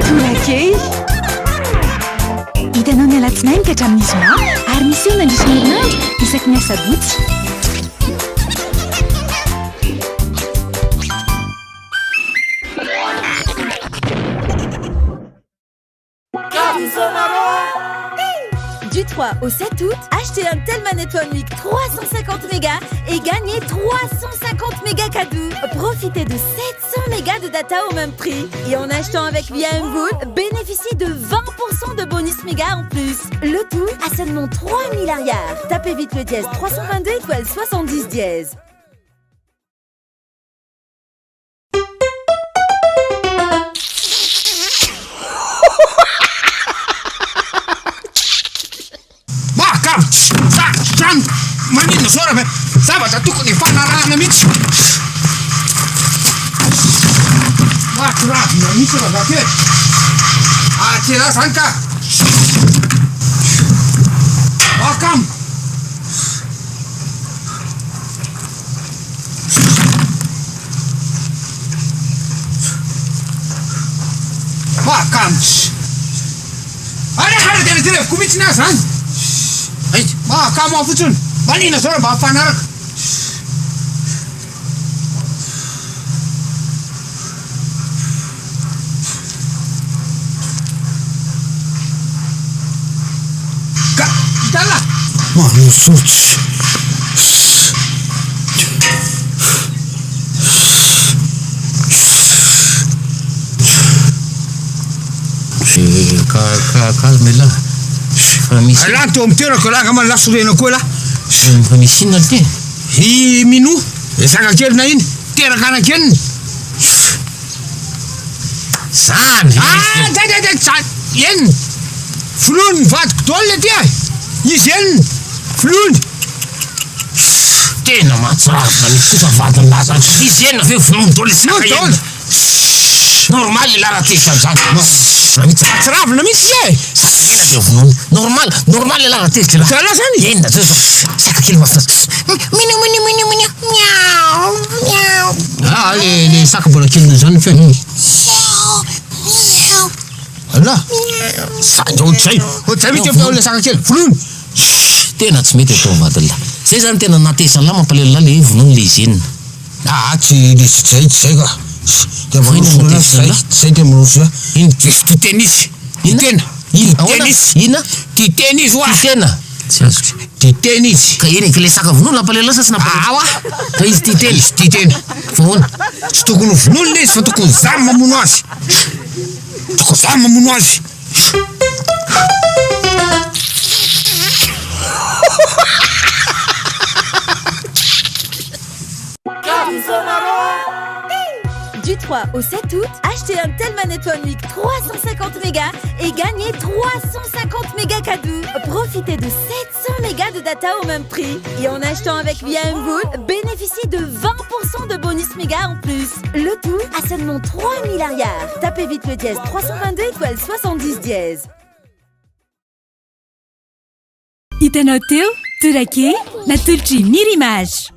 Turaki? Hitanao ny alatsinainy ka hatramin'ny zoma ary misy eo nandrisina herinandro isaky ny asabotsy. Du 3 au 7 août, achetez un Telman Phone 350 mégas et gagnez 350 mégas cadeaux. Profitez de 700 mégas de data au même prix. Et en achetant avec VMVood, bénéficiez de 20% de bonus mégas en plus. Le tout à seulement 3 milliards. Tapez vite le dièse 322 étoile 70 dièse. Manino sora bhe zavatra tokony fanarahana mihitsy mahakoravina mihitsy ravakely aty raha zany ka akamo mahakamotsy arehara tena tereviko mihitsy ny azy zany ay mahakamo aho fotsiny manina sora mba hafanaraka ka hitala manosotsy calme là. Là teo amy toerako laha ka malasorena koa laha Fa misy inona ty? I mino e sakakely na iny teraka anakeniny Zany! Zany eniny filony vadiko daoly le ty izy eniny filony Tena mahatsaraka misy kosa vadiny laza izy enina ve vonomy daoly saka enina Normal ilara tesa zany Atsiravina mihitsy e Saka enina ve vonomy Normal ilara tesa la Zala zany Enina zao saka kely mafinaritra Miau Ah le saka mbola keliny zany fe Ala Sandra ohatrzay mity avy le saka kely filony Tena tsy mety atao vadiny la Zay zany tena natesa la mampalelo la le vonomy le izy enina tsy lesy zay ka Zay te manoso ty tena izy Ty tena Ina? Ty tena izy oa Ty tena Tsy azo Ty tena izy Ka eny ka le saka vonono lampalelo sa tsy nampalelo Awa Ka izy ty tena Izy ty tena Foana Tsy tokony vonono le izy fa tokony zamy mamono azy Tokony zamy mamono azy Du 3 au 7 août, achetez un Telman Phone 350 mégas et gagnez 350 mégas cadeaux. Profitez de 700 mégas de data au même prix. Et en achetant avec VMVood, bénéficiez de 20% de bonus mégas en plus. Le tout à seulement 3 milliards. Tapez vite le dièse 322 étoile 70 dièse. Hitanao teo, Turaki, natolotra Mirimage.